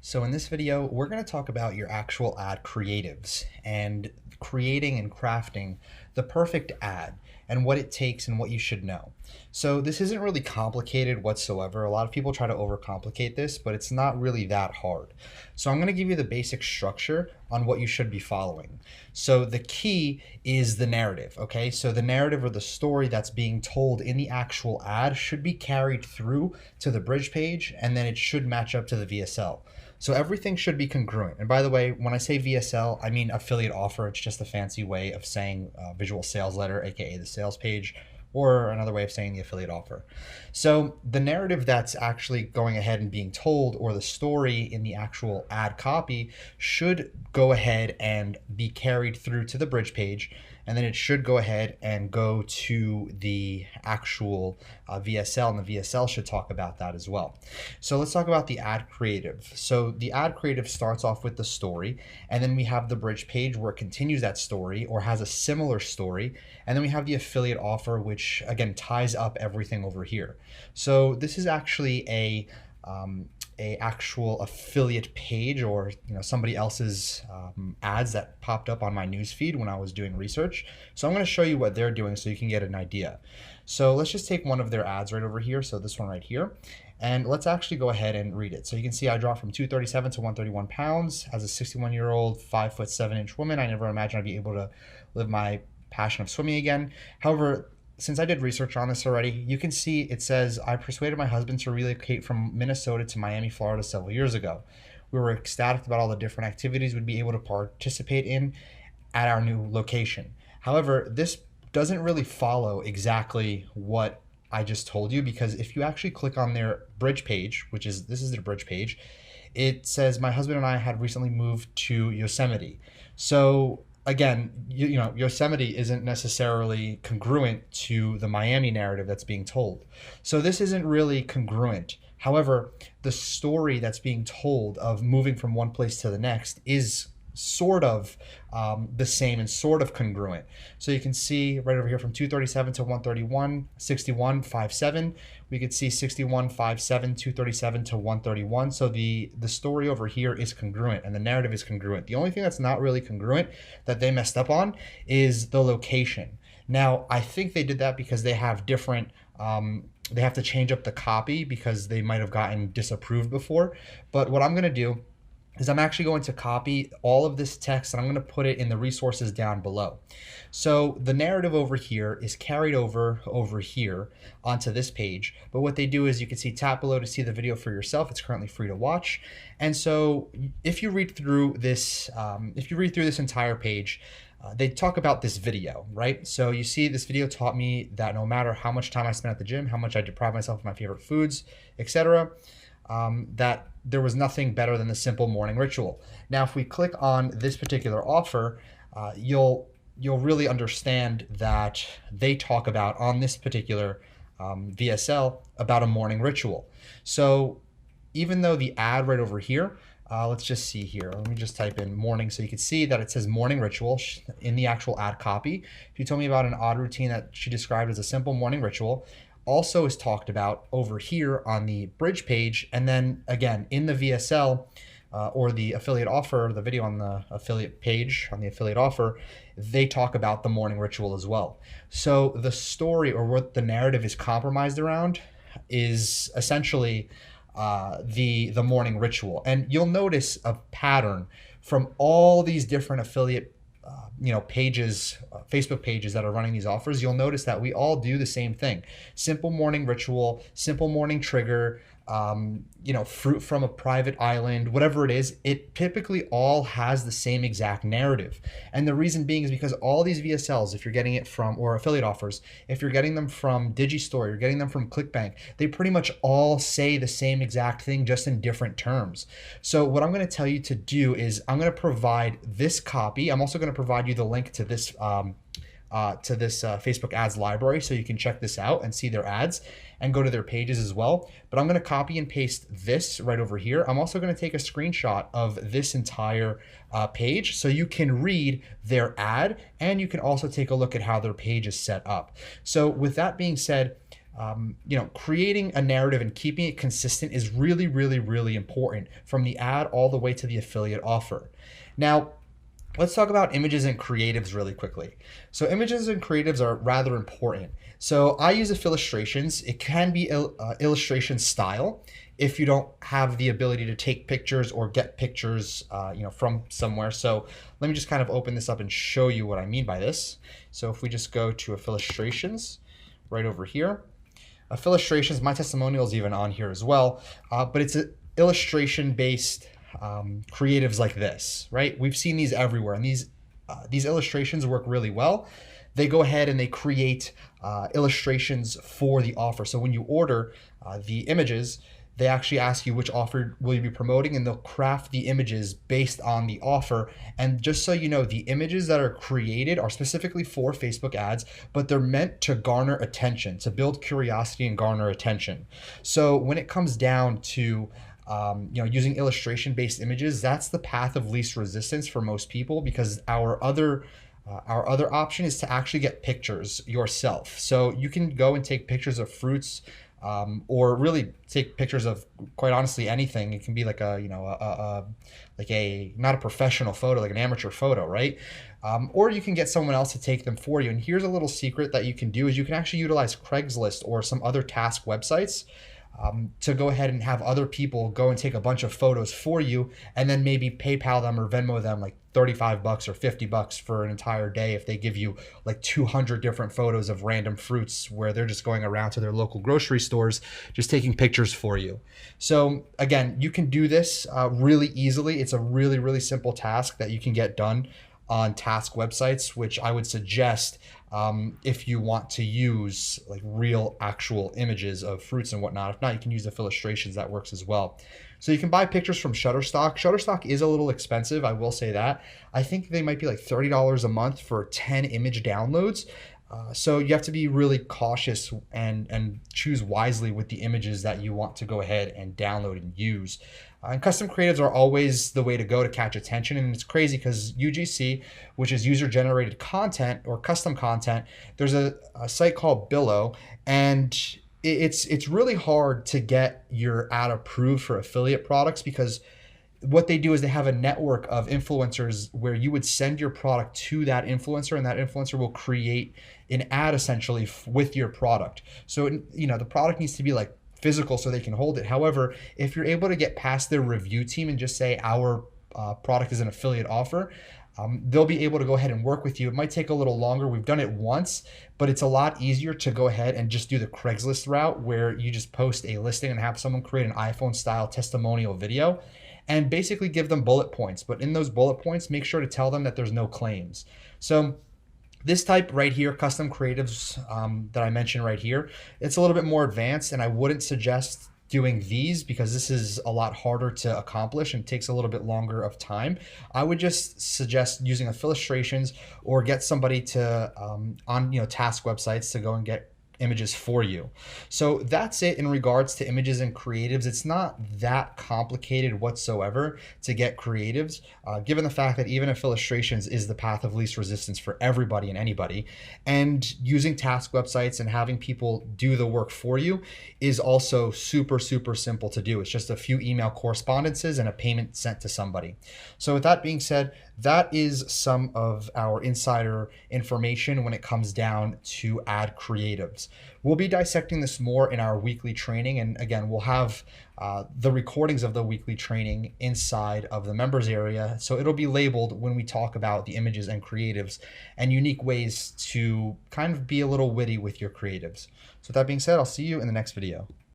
So in this video, we're going to talk about your actual ad creatives and creating and crafting the perfect ad and what it takes and what you should know. So this isn't really complicated whatsoever. A lot of people try to overcomplicate this, but it's not really that hard. So I'm going to give you the basic structure on what you should be following. So the key is the narrative, okay? So the narrative or the story that's being told in the actual ad should be carried through to the bridge page, and then it should match up to the VSL. So everything should be congruent. And by the way, when I say VSL, I mean affiliate offer. It's just a fancy way of saying visual sales letter, aka the sales page, or another way of saying the affiliate offer. So the narrative that's actually going ahead and being told, or the story in the actual ad copy, should go ahead and be carried through to the bridge page, and then it should go ahead and go to the actual VSL, and the VSL should talk about that as well. So let's talk about the ad creative. So the ad creative starts off with the story, and then we have the bridge page where it continues that story or has a similar story, and then we have the affiliate offer, which again ties up everything over here. So this is actually a actual affiliate page, or somebody else's ads that popped up on my newsfeed when I was doing research. So I'm going to show you what they're doing so you can get an idea. So let's just take one of their ads right over here. So this one right here. And let's actually go ahead and read it. So you can see I dropped from 237 to 131 pounds. As a 61-year-old, 5'7" woman, I never imagined I'd be able to live my passion of swimming again. However, since I did research on this already, you can see it says, I persuaded my husband to relocate from Minnesota to Miami, Florida several years ago. We were ecstatic about all the different activities we'd be able to participate in at our new location. However, this doesn't really follow exactly what I just told you, because if you actually click on their bridge page, this is their bridge page, it says, my husband and I had recently moved to Yosemite. So again, Yosemite isn't necessarily congruent to the Miami narrative that's being told. So this isn't really congruent. However, the story that's being told of moving from one place to the next is sort of the same and sort of congruent. So you can see right over here from 237 to 131, 61.57. We could see 61.57, 237 to 131. So the story over here is congruent and the narrative is congruent. The only thing that's not really congruent that they messed up on is the location. Now, I think they did that because they have different they have to change up the copy because they might have gotten disapproved before. But what I'm going to do is I'm actually going to copy all of this text and I'm going to put it in the resources down below. So the narrative over here is carried over here onto this page. But what they do is you can see tap below to see the video for yourself. It's currently free to watch. And so if you read through this entire page, they talk about this video, right? So you see this video taught me that no matter how much time I spent at the gym, how much I deprive myself of my favorite foods, etc., that there was nothing better than the simple morning ritual. Now, if we click on this particular offer, you'll really understand that they talk about on this particular VSL about a morning ritual. So even though the ad right over here, let's just see here. Let me just type in morning so you can see that it says morning ritual in the actual ad copy. She told me about an odd routine that she described as a simple morning ritual. Also is talked about over here on the bridge page, and then again in the VSL or the affiliate offer, the video on the affiliate page on the affiliate offer, they talk about the morning ritual as well. So the story, or what the narrative is compromised around, is essentially the morning ritual. And you'll notice a pattern from all these different affiliate pages, Facebook pages that are running these offers. You'll notice that we all do the same thing. Simple morning ritual, simple morning trigger, fruit from a private island, whatever it is, it typically all has the same exact narrative. And the reason being is because all these VSLs, if you're getting it from, or affiliate offers, if you're getting them from Digistore, you're getting them from ClickBank, they pretty much all say the same exact thing, just in different terms. So what I'm going to tell you to do is I'm going to provide this copy. I'm also going to provide you the link to this Facebook ads library so you can check this out and see their ads and go to their pages as well. But I'm going to copy and paste this right over here. I'm also going to take a screenshot of this entire page so you can read their ad, and you can also take a look at how their page is set up. So with that being said, creating a narrative and keeping it consistent is really, really, really important from the ad all the way to the affiliate offer. Now, let's talk about images and creatives really quickly. So images and creatives are rather important. So I use illustrations. It can be illustration style if you don't have the ability to take pictures or get pictures from somewhere. So let me just kind of open this up and show you what I mean by this. So if we just go to illustrations right over here, illustrations, my testimonial is even on here as well, but it's an illustration based creatives like this, right? We've seen these everywhere, and these illustrations work really well. They go ahead and they create illustrations for the offer. So when you order the images, they actually ask you which offer will you be promoting, and they'll craft the images based on the offer. And just so you know, the images that are created are specifically for Facebook ads, but they're meant to garner attention, to build curiosity and garner attention. So when it comes down to using illustration-based images, that's the path of least resistance for most people, because our other option is to actually get pictures yourself. So you can go and take pictures of fruits, or really take pictures of, quite honestly, anything. It can be like not a professional photo, like an amateur photo, right? Or you can get someone else to take them for you. And here's a little secret that you can do: is you can actually utilize Craigslist or some other task websites to go ahead and have other people go and take a bunch of photos for you, and then maybe PayPal them or Venmo them like $35 or $50 for an entire day if they give you like 200 different photos of random fruits, where they're just going around to their local grocery stores just taking pictures for you. So again, you can do this really easily. It's a really, really simple task that you can get done on task websites, which I would suggest if you want to use like real actual images of fruits and whatnot. If not, you can use the illustrations. That works as well. So you can buy pictures from Shutterstock. Shutterstock is a little expensive, I will say that. I think they might be like $30 a month for 10 image downloads. So you have to be really cautious and choose wisely with the images that you want to go ahead and download and use. And custom creatives are always the way to go to catch attention. And it's crazy because UGC, which is user generated content or custom content, there's a site called Billo, and it's really hard to get your ad approved for affiliate products, because what they do is they have a network of influencers where you would send your product to that influencer, and that influencer will create an ad essentially with your product. So the product needs to be like physical so they can hold it. However, if you're able to get past their review team and just say our product is an affiliate offer, they'll be able to go ahead and work with you. It might take a little longer. We've done it once, but it's a lot easier to go ahead and just do the Craigslist route, where you just post a listing and have someone create an iPhone style testimonial video and basically give them bullet points. But in those bullet points, make sure to tell them that there's no claims. So this type right here, custom creatives that I mentioned right here, it's a little bit more advanced, and I wouldn't suggest doing these because this is a lot harder to accomplish and takes a little bit longer of time. I would just suggest using illustrations, or get somebody to on task websites to go and get images for you. So that's it in regards to images and creatives. It's not that complicated whatsoever to get creatives, given the fact that even if illustrations is the path of least resistance for everybody and anybody, and using task websites and having people do the work for you is also super, super simple to do. It's just a few email correspondences and a payment sent to somebody. So with that being said, that is some of our insider information when it comes down to ad creatives. We'll be dissecting this more in our weekly training. And again, we'll have the recordings of the weekly training inside of the members area. So it'll be labeled when we talk about the images and creatives and unique ways to kind of be a little witty with your creatives. So with that being said, I'll see you in the next video.